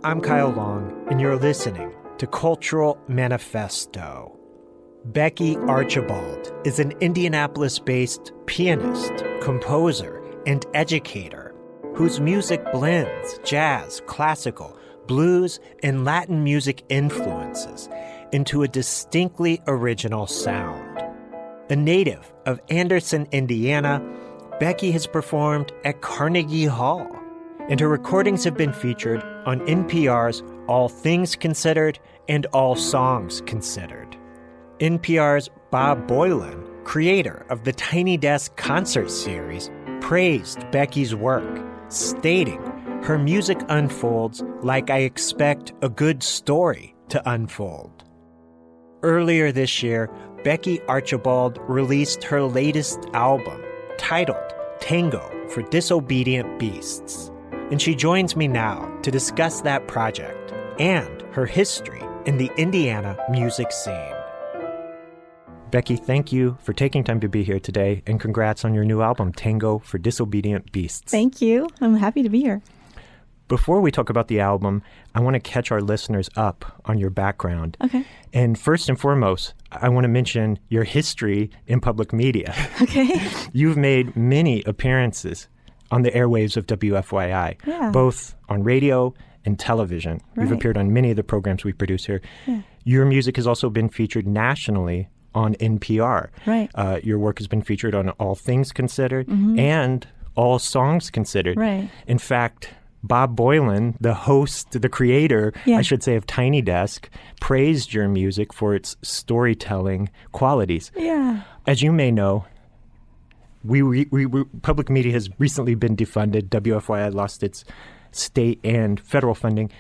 I'm Kyle Long, and you're listening to Cultural Manifesto. Becky Archibald is an Indianapolis-based pianist, composer, and educator whose music blends jazz, classical, blues, and Latin music influences into a distinctly original sound. A native of Anderson, Indiana, Becky has performed at Carnegie Hall, and her recordings have been featured on NPR's All Things Considered and All Songs Considered. NPR's Bob Boilen, creator of the Tiny Desk concert series, praised Becky's work, stating, "Her music unfolds like I expect a good story to unfold." Earlier this year, Becky Archibald released her latest album, titled Tango for Disobedient Beasts. And she joins me now to discuss that project and her history in the Indiana music scene. Becky, thank you for taking time to be here today, and congrats on your new album, Tango for Disobedient Beasts. Thank you. I'm happy to be here. Before we talk about the album, I want to catch our listeners up on your background. Okay. And first and foremost, I want to mention your history in public media. Okay. You've made many appearances on the airwaves of WFYI, both on radio and television. Right. You've appeared on many of the programs we produce here. Yeah. Your music has also been featured nationally on NPR. Right. Your work has been featured on All Things Considered and All Songs Considered. Right. In fact, Bob Boilen, the host, the creator, I should say, of Tiny Desk, praised your music for its storytelling qualities. Yeah. As you may know, we public media has recently been defunded. WFYI lost its state and federal funding.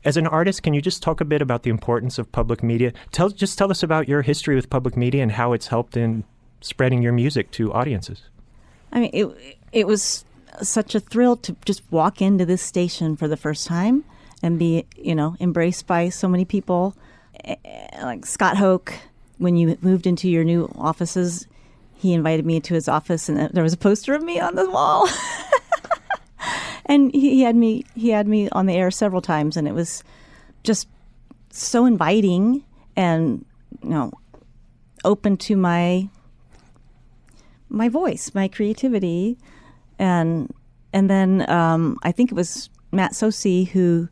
As an artist, can you just talk a bit about the importance of public media? Tell us about your history with public media and how it's helped in spreading your music to audiences. I mean, it was such a thrill to just walk into this station for the first time and be, embraced by so many people. Like Scott Hoke, when you moved into your new offices, he invited me into his office, and there was a poster of me on the wall. And he had me on the air several times, and it was just so inviting and open to my voice, my creativity, and then I think it was Matt Sosi who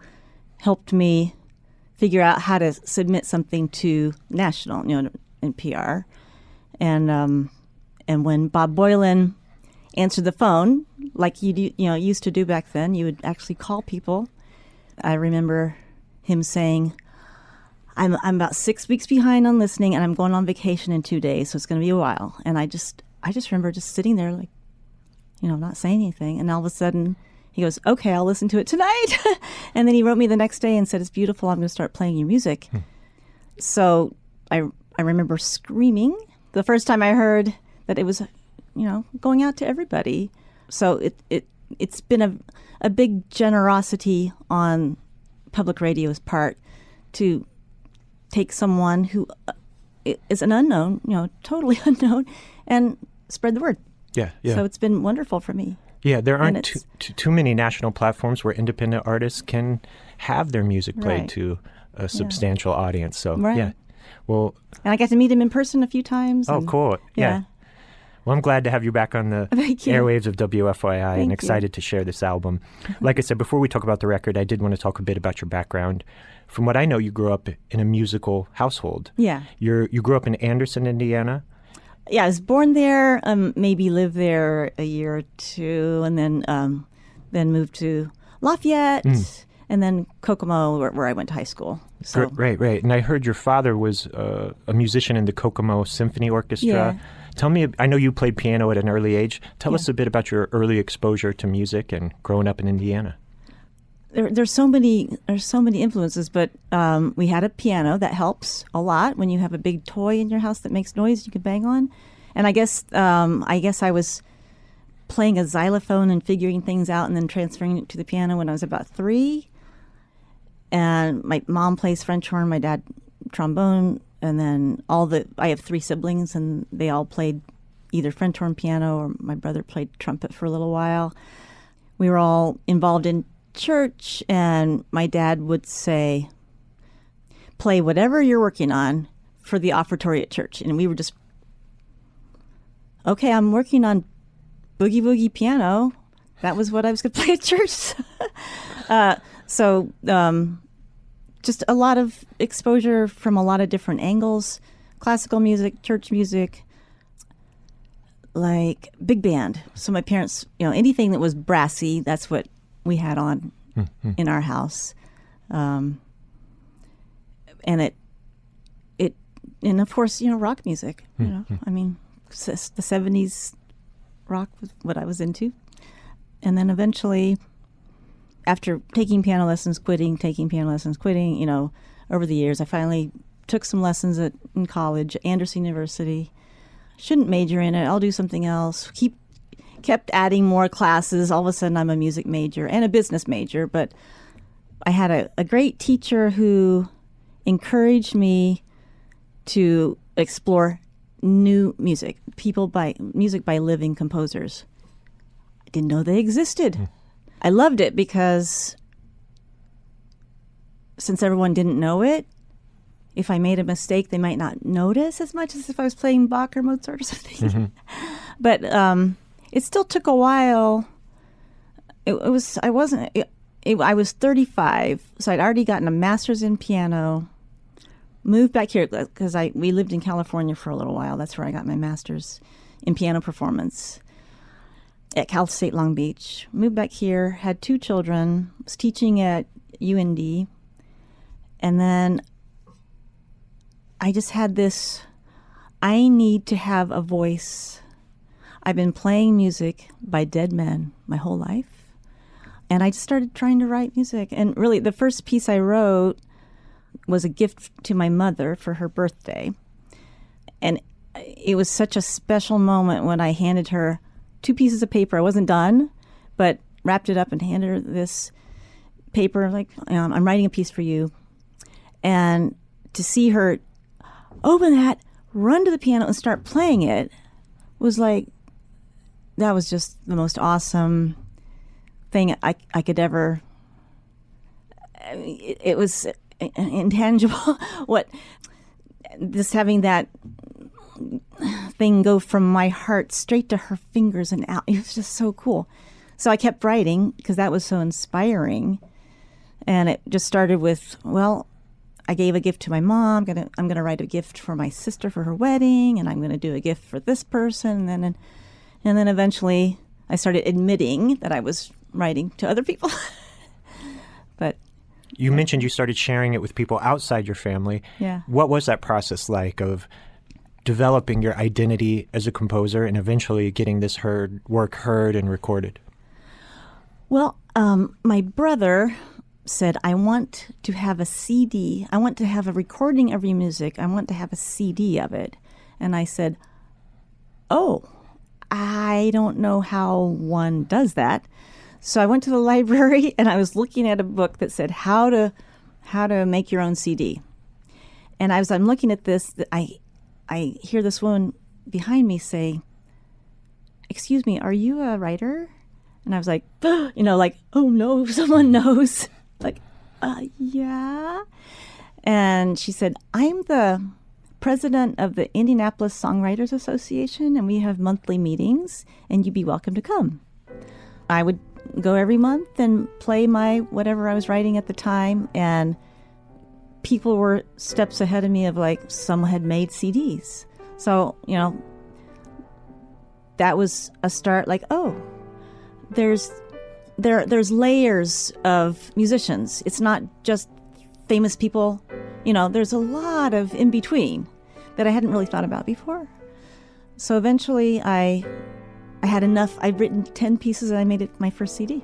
helped me figure out how to submit something to national, NPR, and when Bob Boilen answered the phone, like you used to do back then, you would actually call people. I remember him saying, I'm about 6 weeks behind on listening, and I'm going on vacation in 2 days, so it's going to be a while. And I just remember just sitting there, like, not saying anything. And all of a sudden, he goes, "Okay, I'll listen to it tonight." And then he wrote me the next day and said, "It's beautiful. I'm going to start playing your music." So I remember screaming the first time I heard that it was, going out to everybody. So it's been a big generosity on public radio's part to take someone who is an unknown, totally unknown, and spread the word. Yeah. So it's been wonderful for me. Yeah, there aren't too many national platforms where independent artists can have their music played to a substantial audience. So, yeah. Well, and I got to meet him in person a few times. Oh, cool. Yeah. Well, I'm glad to have you back on the airwaves of WFYI and excited to share this album. Like I said, before we talk about the record, I did want to talk a bit about your background. From what I know, you grew up in a musical household. Yeah. You grew up in Anderson, Indiana? Yeah, I was born there, maybe lived there a year or two, and then moved to Lafayette, and then Kokomo, where I went to high school. So. Right. And I heard your father was a musician in the Kokomo Symphony Orchestra. Yeah. Tell me, I know you played piano at an early age. Tell us a bit about your early exposure to music and growing up in Indiana. There's so many influences, but we had a piano that helps a lot when you have a big toy in your house that makes noise you can bang on. And I guess I was playing a xylophone and figuring things out and then transferring it to the piano when I was about 3. And my mom plays French horn, my dad trombone, and then I have 3 siblings, and they all played either French horn, piano, or my brother played trumpet for a little while. We were all involved in church, and my dad would say, play whatever you're working on for the offertory at church. And we were just, okay, I'm working on boogie woogie piano. That was what I was going to play at church. So just a lot of exposure from a lot of different angles, classical music, church music, like big band. So my parents, anything that was brassy, that's what we had on in our house. And and of course, rock music, I mean, the 70s rock was what I was into. And then eventually, after taking piano lessons, quitting, over the years, I finally took some lessons in college, Anderson University. Shouldn't major in it. I'll do something else. Kept adding more classes. All of a sudden, I'm a music major and a business major. But I had a great teacher who encouraged me to explore new music, music by living composers. I didn't know they existed. I loved it because since everyone didn't know it, if I made a mistake, they might not notice as much as if I was playing Bach or Mozart or something. But it still took a while. I was 35, so I'd already gotten a master's in piano. Moved back here because we lived in California for a little while. That's where I got my master's in piano performance at Cal State Long Beach. Moved back here, had 2 children, was teaching at UND, and then I just had this, I need to have a voice. I've been playing music by dead men my whole life, and I just started trying to write music. And really, the first piece I wrote was a gift to my mother for her birthday. And it was such a special moment when I handed her 2 pieces of paper. I wasn't done, but wrapped it up and handed her this paper, like, I'm writing a piece for you. And to see her open that, run to the piano and start playing it was like, that was just the most awesome thing I could ever, it was intangible. Just having that thing go from my heart straight to her fingers and out, it was just so cool. So I kept writing because that was so inspiring, and it just started with, I gave a gift to my mom. I'm gonna write a gift for my sister for her wedding, and I'm gonna do a gift for this person, and then eventually I started admitting that I was writing to other people. But you mentioned you started sharing it with people outside your family. Yeah. What was that process like of developing your identity as a composer and eventually getting this work heard and recorded? Well, my brother said, I want to have a CD. I want to have a recording of your music. I want to have a CD of it. And I said, I don't know how one does that. So I went to the library and I was looking at a book that said how to make your own CD. And as I'm looking at this, I hear this woman behind me say, "Excuse me, are you a writer?" And I was like, oh no, someone knows. Like, yeah. And she said, I'm the president of the Indianapolis Songwriters Association, and we have monthly meetings, and you'd be welcome to come. I would go every month and play my whatever I was writing at the time, and people were steps ahead of me of some had made CDs. So, that was a start, there's layers of musicians. It's not just famous people. There's a lot of in between that I hadn't really thought about before. So eventually I had enough. I'd written 10 pieces and I made it my first CD.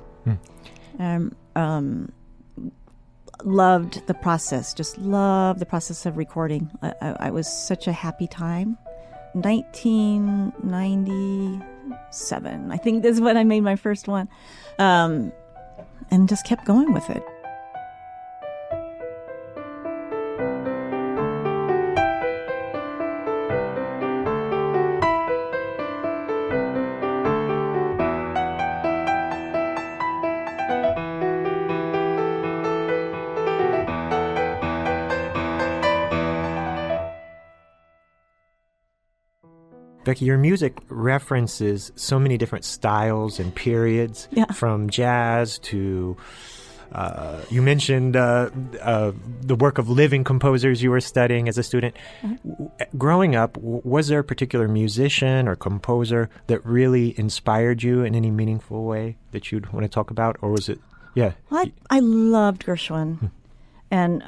Loved the process, just loved the process of recording. I was such a happy time. 1997, I think is when I made my first one, and just kept going with it. Becky, your music references so many different styles and periods, from jazz to, you mentioned the work of living composers you were studying as a student. Growing up, was there a particular musician or composer that really inspired you in any meaningful way that you'd want to talk about? Or was it, I loved Gershwin. And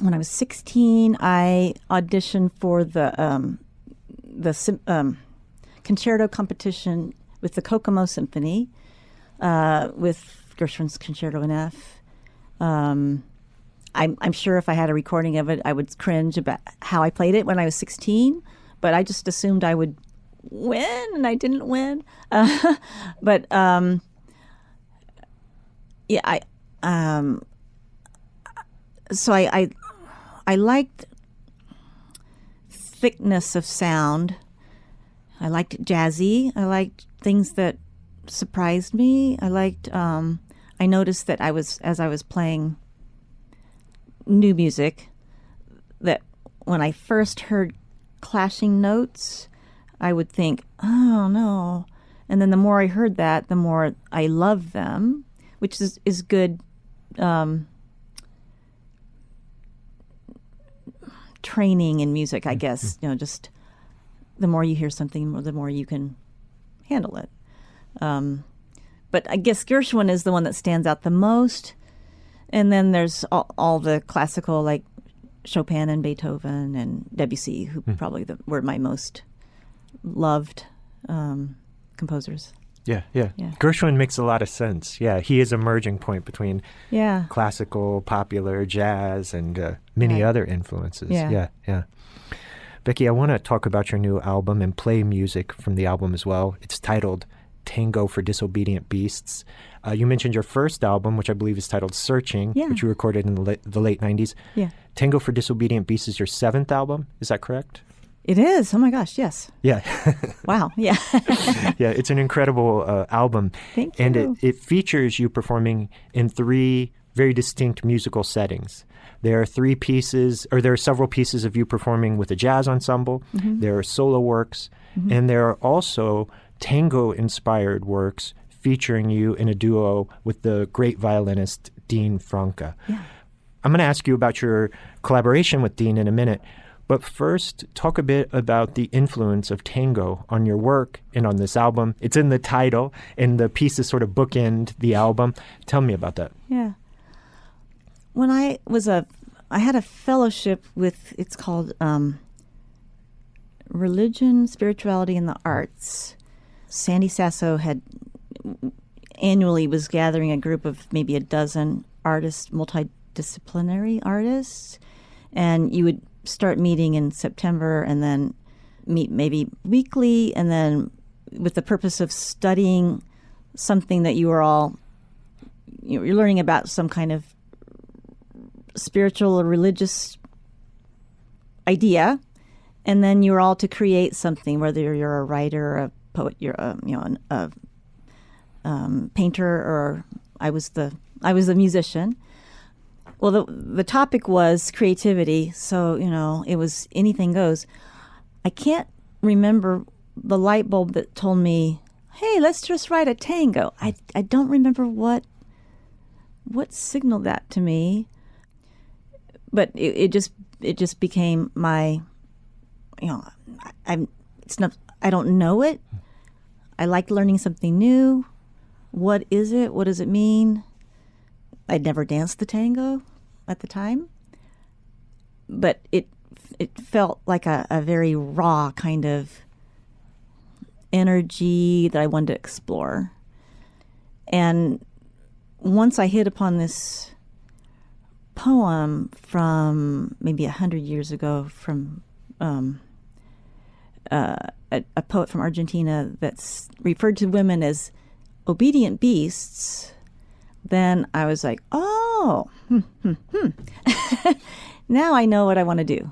when I was 16, I auditioned for the concerto competition with the Kokomo Symphony, with Gershwin's Concerto in F. I'm sure if I had a recording of it, I would cringe about how I played it when I was 16, but I just assumed I would win, and I didn't win. But so I liked thickness of sound. I liked jazzy. I liked things that surprised me. I liked. I noticed that as I was playing new music, that when I first heard clashing notes, I would think, "Oh no," and then the more I heard that, the more I loved them, which is good. Training in music, I guess. Just the more you hear something, the more you can handle it. But I guess Gershwin is the one that stands out the most. And then there's all the classical, like Chopin and Beethoven and Debussy, who probably were my most loved composers. Yeah. Gershwin makes a lot of sense. Yeah, he is a merging point between classical, popular, jazz, and many other influences. Yeah. Becky, I want to talk about your new album and play music from the album as well. It's titled Tango for Disobedient Beasts. You mentioned your first album, which I believe is titled Searching, which you recorded in the late 90s. Yeah. Tango for Disobedient Beasts is your 7th album. Is that correct? It is. Oh, my gosh, yes. Yeah. Wow, yeah. Yeah, it's an incredible album. Thank you. And it features you performing in 3 very distinct musical settings. There are several pieces of you performing with a jazz ensemble. There are solo works. And there are also tango-inspired works featuring you in a duo with the great violinist Dean Franke. Yeah. I'm going to ask you about your collaboration with Dean in a minute. But first, talk a bit about the influence of tango on your work and on this album. It's in the title, and the pieces sort of bookend the album. Tell me about that. Yeah. When I had a fellowship with, it's called Religion, Spirituality, and the Arts. Sandy Sasso annually was gathering a group of maybe a dozen artists, multidisciplinary artists, and you would start meeting in September and then meet maybe weekly, and then with the purpose of studying something that you were all, you're learning about some kind of spiritual or religious idea, and then you're all to create something, whether you're a writer, a poet, you're a painter, or I was the musician. Well, the topic was creativity, so, it was anything goes. I can't remember the light bulb that told me, hey, let's just write a tango. I don't remember what signaled that to me, but it just became my, I don't know it. I like learning something new. What is it? What does it mean? I'd never danced the tango at the time, but it felt like a very raw kind of energy that I wanted to explore. And once I hit upon this poem from maybe 100 years ago from a poet from Argentina that's referred to women as obedient beasts, then I was like, oh, now I know what I want to do.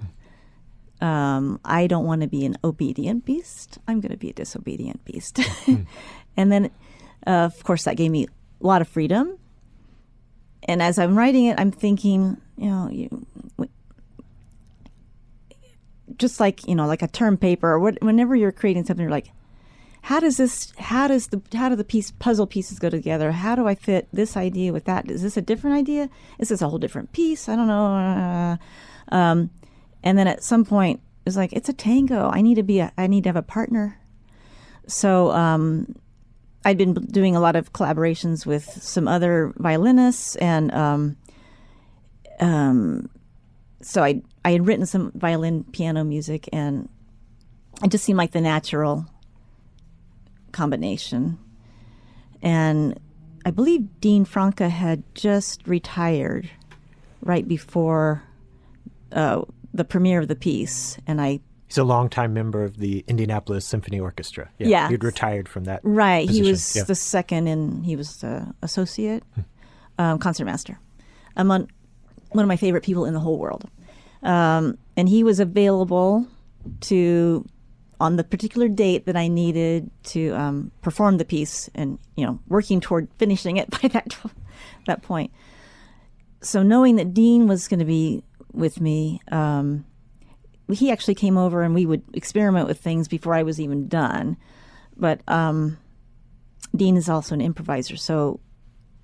I don't want to be an obedient beast. I'm going to be a disobedient beast. And then, of course, that gave me a lot of freedom. And as I'm writing it, I'm thinking, just like, like a term paper or whenever you're creating something, you're like, how do the puzzle pieces go together? How do I fit this idea with that? Is this a different idea? Is this a whole different piece? I don't know. And then at some point, it's like, it's a tango. I need to have a partner. So I'd been doing a lot of collaborations with some other violinists, and so I had written some violin piano music, and it just seemed like the natural combination. And I believe Dean Franca had just retired right before the premiere of the piece, and he's a longtime member of the Indianapolis Symphony Orchestra. Yeah. He'd retired from that Right. position. He was the second, and he was the associate concertmaster. One of my favorite people in the whole world. And he was available on the particular date that I needed to perform the piece, and working toward finishing it by that point. So knowing that Dean was going to be with me, he actually came over and we would experiment with things before I was even done. But Dean is also an improviser, so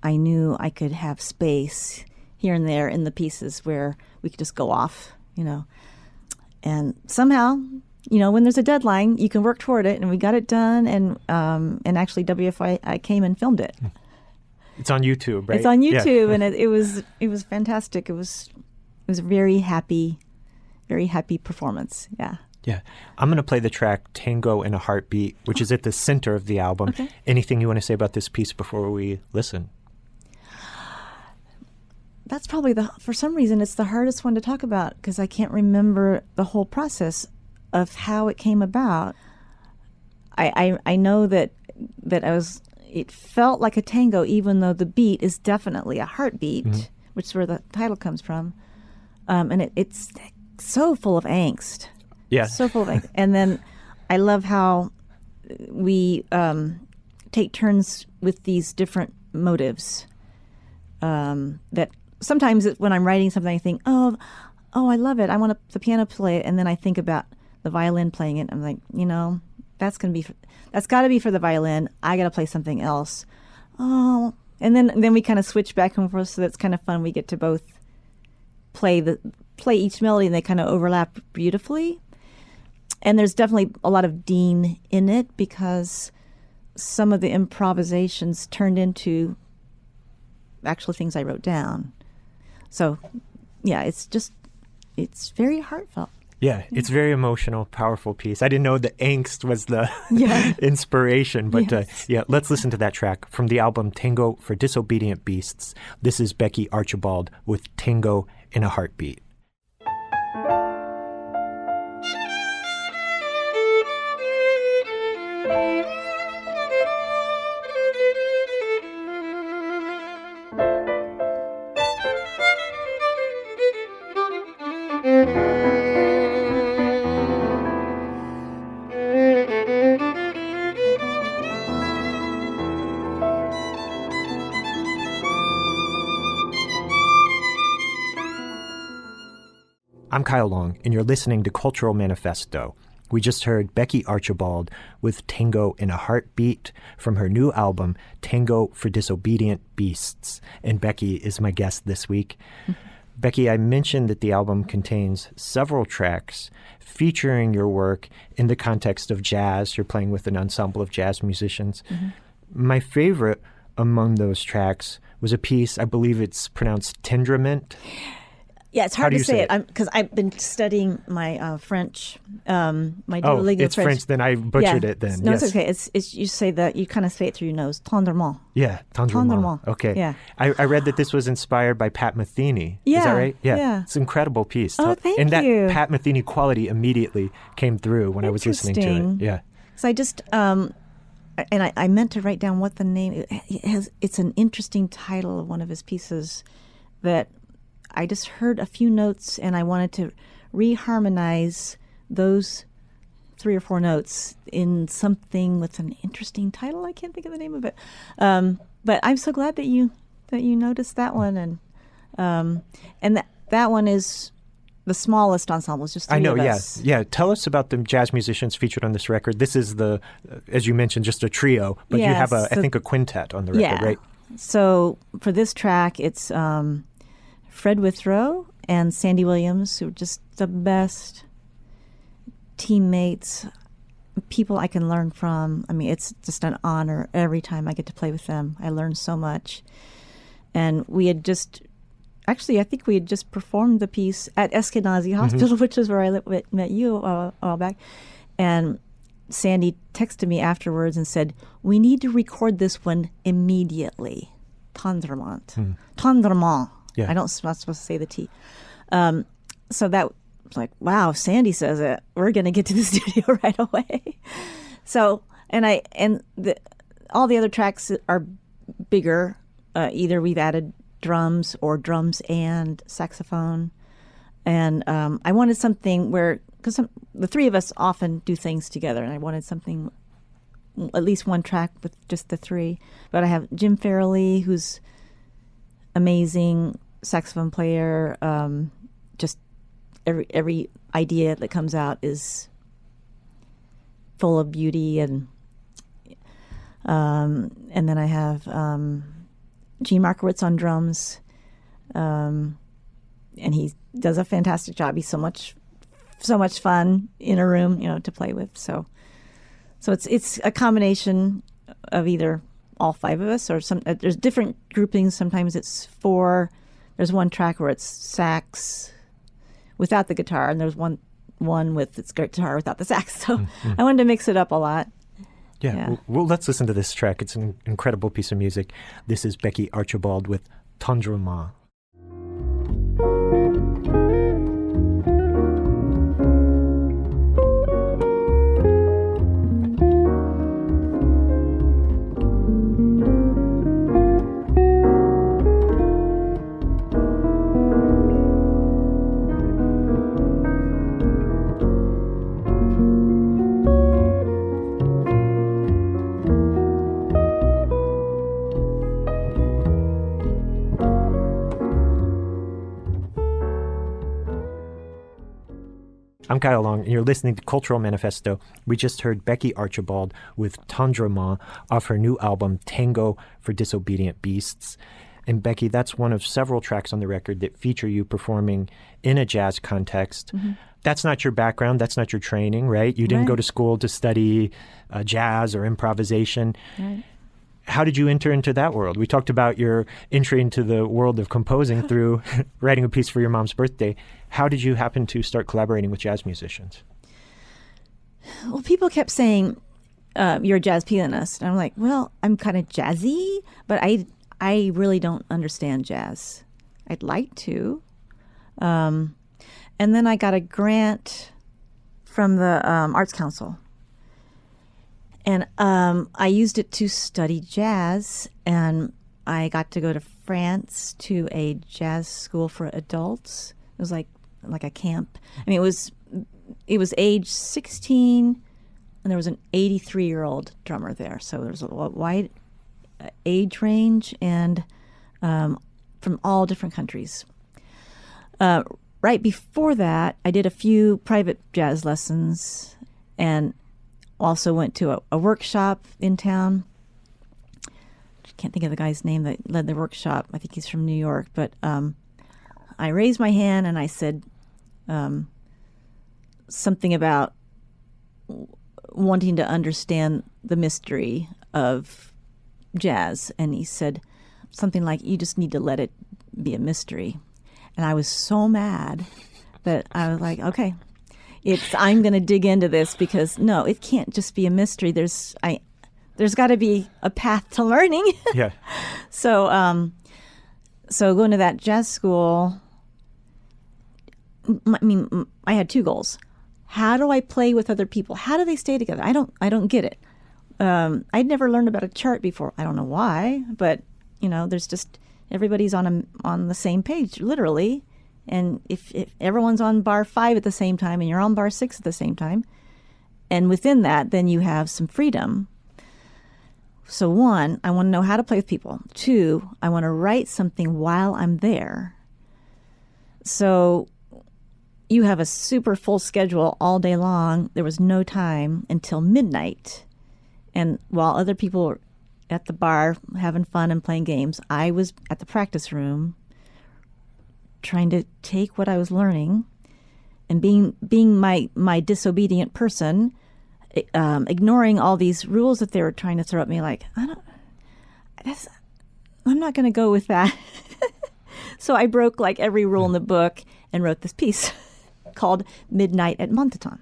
I knew I could have space here and there in the pieces where we could just go off, And somehow, when there's a deadline, you can work toward it, and we got it done. And actually, WFYI came and filmed it. It's on YouTube, right? It's on YouTube, and it was fantastic. It was a very happy performance. Yeah. Yeah. I'm going to play the track Tango in a Heartbeat, which is at the center of the album. Okay. Anything you want to say about this piece before we listen? That's probably for some reason, it's the hardest one to talk about because I can't remember the whole process of how it came about. I know that it felt like a tango, even though the beat is definitely a heartbeat, which is where the title comes from. And it's so full of angst. Yeah. So full of angst. And then I love how we take turns with these different motives. That sometimes when I'm writing something, I think, oh, I love it. I want the piano to play it. And then I think about the violin playing it. I'm like, that's got to be for the violin. I got to play something else. Oh, and then we kind of switch back and forth. So that's kind of fun. We get to both play each melody, and they kind of overlap beautifully. And there's definitely a lot of Dean in it because some of the improvisations turned into actual things I wrote down. So, yeah, it's very heartfelt. Yeah, it's very emotional, powerful piece. I didn't know the angst was the inspiration, but Yes. Let's listen to that track from the album Tango for Disobedient Beasts. This is Becky Archibald with Tango in a Heartbeat. I'm Kyle Long, and you're listening to Cultural Manifesto. We just heard Becky Archibald with Tango in a Heartbeat from her new album, Tango for Disobedient Beasts. And Becky is my guest this week. Becky, I mentioned that the album contains several tracks featuring your work in the context of jazz. You're playing with an ensemble of jazz musicians. My favorite among those tracks was a piece, I believe it's pronounced Tendrament. Yeah, it's hard to say it because I've been studying my French, my Duolingo French. Oh, it's French. Then I butchered it then. No, yes. it's okay. It's you say that, you kind of say it through your nose. Tendrement. Yeah, tendrement. Okay. Yeah. I read that this was inspired by Pat Metheny. Yeah. Is that right? Yeah. It's an incredible piece. Oh, thank and you. And that Pat Metheny quality immediately came through when I was listening to it. Yeah. So I just, and I meant to write down what the name, it's an interesting title of one of his pieces that I just heard a few notes, and I wanted to reharmonize those 3 or 4 notes in something with an interesting title. I can't think of the name of it, but I'm so glad that you noticed that one, and that one is the smallest ensemble, just three I know, of yeah. us. Yeah. Tell us about the jazz musicians featured on this record. This is as you mentioned, just a trio, but you have, I think, a quintet on the record, right? So for this track, it's Fred Withrow and Sandy Williams, who are just the best teammates, people I can learn from. I mean, it's just an honor every time I get to play with them. I learn so much. And we had just... Actually, I think we had just performed the piece at Eskenazi Hospital, which is where I met you a while back. And Sandy texted me afterwards and said, "We need to record this one immediately." Tendrement. Tendrement. Yeah. I'm not supposed to say the T. So that was like, wow, Sandy says it. We're going to get to the studio right away. So, all the other tracks are bigger. Either we've added drums or drums and saxophone. And I wanted something because the three of us often do things together, and I wanted something, at least one track with just the three. But I have Jim Farrelly, who's amazing saxophone player. Just every idea that comes out is full of beauty, and then I have Gene Markowitz on drums, and he does a fantastic job. He's so much fun in a room, to play with. So it's a combination of either all five of us or there's different groupings. Sometimes it's four. There's one track where it's sax without the guitar, and there's one with its guitar without the sax. So I wanted to mix it up a lot. Yeah. Well, let's listen to this track. It's an incredible piece of music. This is Becky Archibald with Tendrement. I'm Kyle Long, and you're listening to Cultural Manifesto. We just heard Becky Archibald with Tendrement off her new album, Tango for Disobedient Beasts. And Becky, that's one of several tracks on the record that feature you performing in a jazz context. Mm-hmm. That's not your background. That's not your training, right? You didn't go to school to study jazz or improvisation. Right. How did you enter into that world? We talked about your entry into the world of composing through writing a piece for your mom's birthday. How did you happen to start collaborating with jazz musicians? Well, people kept saying, you're a jazz pianist. And I'm like, well, I'm kind of jazzy, but I really don't understand jazz. I'd like to. And then I got a grant from the Arts Council. And I used it to study jazz, and I got to go to France to a jazz school for adults. It was like a camp. I mean, it was age 16, and there was an 83-year-old drummer there. So there was a wide age range, and from all different countries. Right before that, I did a few private jazz lessons, and also went to a workshop in town. I can't think of the guy's name that led the workshop. I think he's from New York. But I raised my hand and I said something about wanting to understand the mystery of jazz. And he said something like, you just need to let it be a mystery. And I was so mad that I was like, okay. I'm going to dig into this because no, it can't just be a mystery. There's got to be a path to learning. Yeah. So going to that jazz school, I had two goals. How do I play with other people? How do they stay together? I don't get it. I'd never learned about a chart before. I don't know why, but there's just everybody's on the same page, literally. And if everyone's on bar 5 at the same time and you're on bar 6 at the same time, and within that, then you have some freedom. So 1, I want to know how to play with people. 2, I want to write something while I'm there. So you have a super full schedule all day long. There was no time until midnight. And while other people were at the bar having fun and playing games, I was at the practice room trying to take what I was learning and being my disobedient person, ignoring all these rules that they were trying to throw at me, like, I'm not going to go with that. So I broke like every rule in the book and wrote this piece called Midnight at Montaton.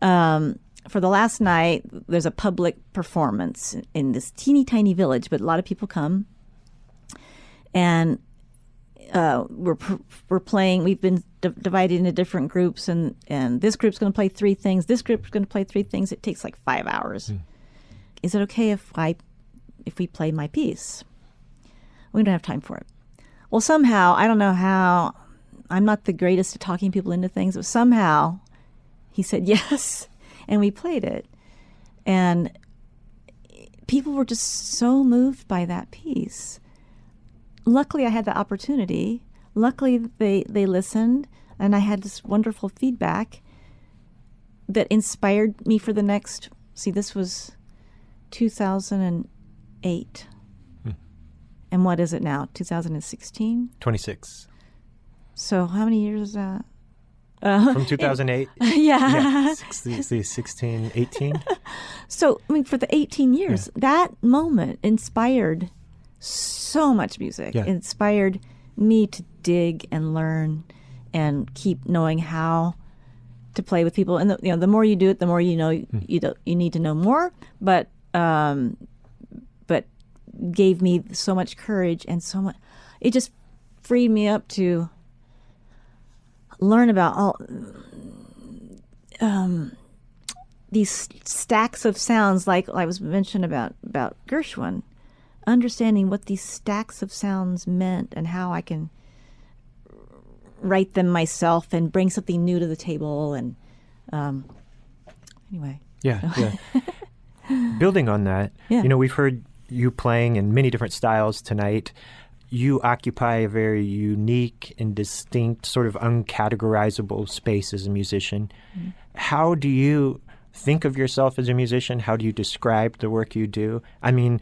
For the last night, there's a public performance in this teeny tiny village, but a lot of people come. And we're playing. We've been divided into different groups, and this group's going to play 3 things. This group's going to play 3 things. It takes like 5 hours. Is it okay if we play my piece? We don't have time for it. Well, somehow, I don't know how. I'm not the greatest at talking people into things, but somehow he said yes, and we played it, and people were just so moved by that piece. Luckily, I had the opportunity. Luckily, they listened, and I had this wonderful feedback that inspired me for the next. See, this was 2008. And what is it now? 2016? 26. So how many years is that? From 2008? Yeah. 16, 18? So, I mean, for the 18 years, that moment inspired so much music. Yeah. It inspired me to dig and learn and keep knowing how to play with people. And the more you do it, the more you know you need to know more. But gave me so much courage and so much. It just freed me up to learn about all these stacks of sounds, like I was mentioned about Gershwin, understanding what these stacks of sounds meant and how I can write them myself and bring something new to the table. And anyway. Yeah. Building on that, we've heard you playing in many different styles tonight. You occupy a very unique and distinct, sort of uncategorizable space as a musician. Mm-hmm. How do you think of yourself as a musician? How do you describe the work you do? I mean,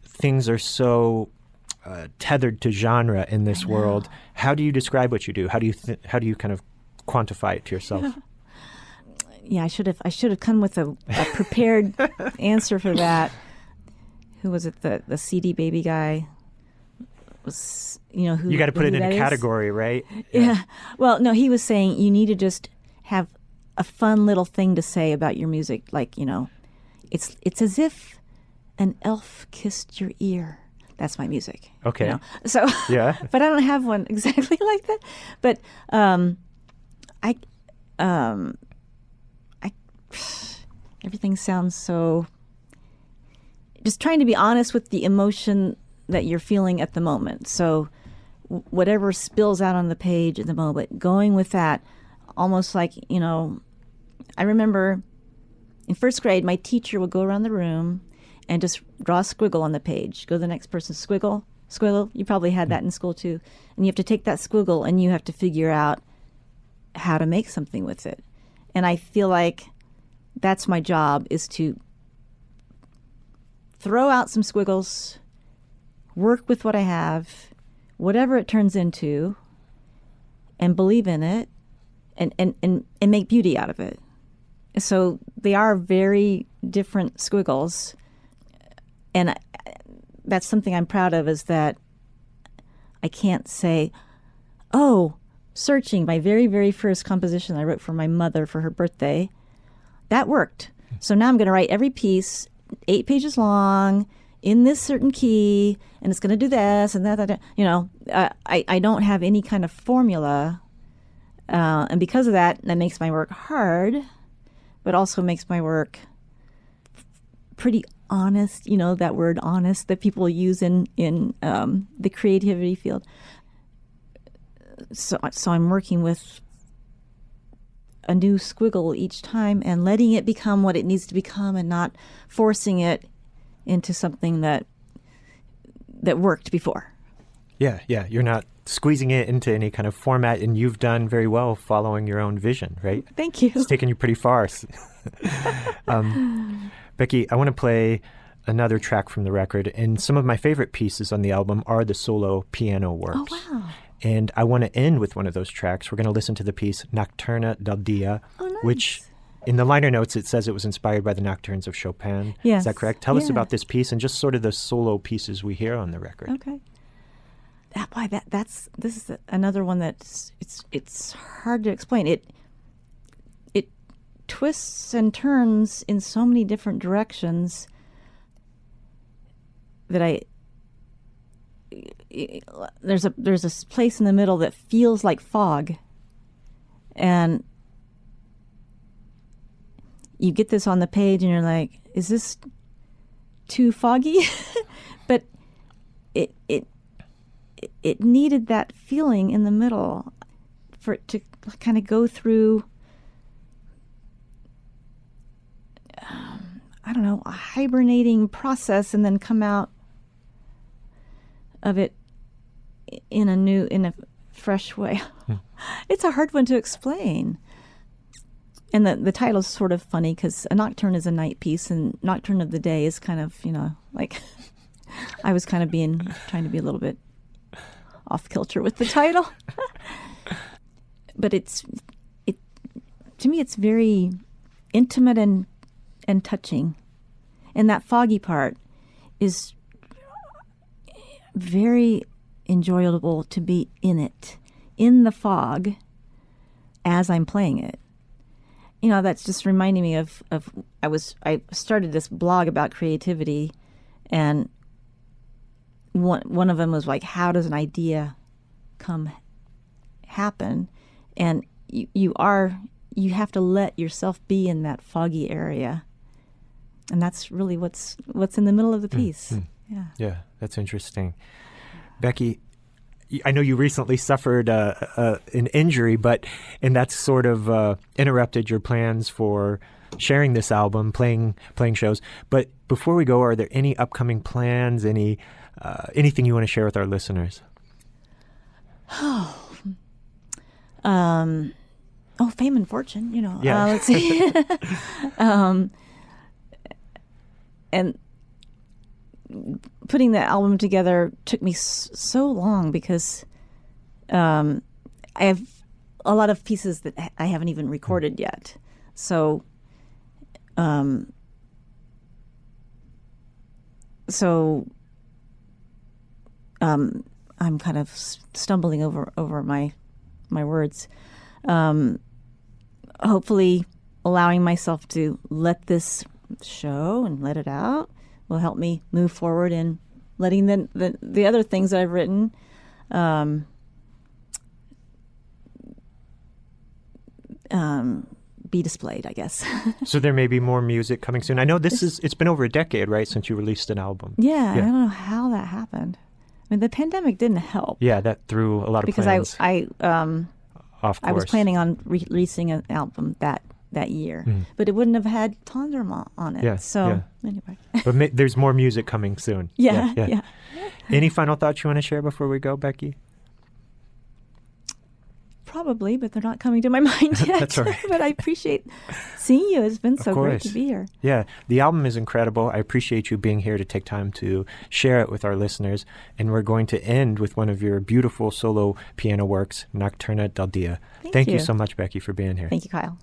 things are so tethered to genre in this world. How do you describe what you do? How do you kind of quantify it to yourself? Yeah, I should have come with a prepared answer for that. Who was it? The CD Baby guy was, who you got to put it in a category, right? Yeah. Well, no, he was saying you need to just have a fun little thing to say about your music, like it's as if an elf kissed your ear. That's my music. Okay. So yeah, but I don't have one exactly like that. But everything sounds so. Just trying to be honest with the emotion that you're feeling at the moment. So whatever spills out on the page at the moment, going with that, almost like, I remember in first grade, my teacher would go around the room and just draw a squiggle on the page. Go to the next person, squiggle. You probably had that in school too. And you have to take that squiggle and you have to figure out how to make something with it. And I feel like that's my job, is to throw out some squiggles, work with what I have, whatever it turns into, and believe in it, and make beauty out of it. So they are very different squiggles, and that's something I'm proud of, is that I can't say, Searching, my very, very first composition I wrote for my mother for her birthday, that worked. So now I'm going to write every piece 8 pages long, in this certain key, and it's going to do this and that. I don't have any kind of formula, and because of that makes my work hard, but also makes my work pretty honest. That word honest that people use in the creativity field. So I'm working with a new squiggle each time and letting it become what it needs to become, and not forcing it into something that worked before. Yeah, yeah. You're not squeezing it into any kind of format, and you've done very well following your own vision, right? Thank you. It's taken you pretty far. Becky, I want to play another track from the record, and some of my favorite pieces on the album are the solo piano works. Oh, wow. And I want to end with one of those tracks. We're going to listen to the piece Nocturna del Dia, which in the liner notes it says it was inspired by the Nocturnes of Chopin. Yes. Is that correct? Tell us about this piece and just sort of the solo pieces we hear on the record. Okay. This is another one that's it's hard to explain. It twists and turns in so many different directions that there's a place in the middle that feels like fog, and you get this on the page and you're like, is this too foggy? But it needed that feeling in the middle for it to kind of go through, I don't know, a hibernating process and then come out of it in a fresh way. It's a hard one to explain. And the title's sort of funny because a nocturne is a night piece and Nocturne of the Day is kind of, like I was kind of trying to be a little bit off kilter with the title. But to me it's very intimate and touching. And that foggy part is very enjoyable to be in the fog as I'm playing it. That's just reminding me of I started this blog about creativity, and one of them was like, how does an idea happen? And you have to let yourself be in that foggy area, and that's really what's in the middle of the piece. Yeah, that's interesting. Becky, I know you recently suffered an injury, and that's sort of interrupted your plans for sharing this album, playing shows. But before we go, are there any upcoming plans? Anything you want to share with our listeners? Fame and fortune. Yeah. Let's see. And putting the album together took me so long because I have a lot of pieces that I haven't even recorded yet. So I'm kind of stumbling over my words. Hopefully allowing myself to let this show and let it out will help me move forward in letting the other things that I've written be displayed, I guess. So there may be more music coming soon. I know it's been over a decade, right, since you released an album. Yeah, I don't know how that happened. I mean, the pandemic didn't help. Yeah, that threw a lot of plans. Because off course. I was planning on releasing an album that year, but it wouldn't have had Tendrement on it. Yeah, so anyway. But there's more music coming soon. Yeah. Any final thoughts you want to share before we go, Becky? Probably, but they're not coming to my mind yet. That's all right. But I appreciate seeing you. It's been so great to be here. Yeah, the album is incredible. I appreciate you being here to take time to share it with our listeners. And we're going to end with one of your beautiful solo piano works, Nocturna del Dia. Thank you so much, Becky, for being here. Thank you, Kyle.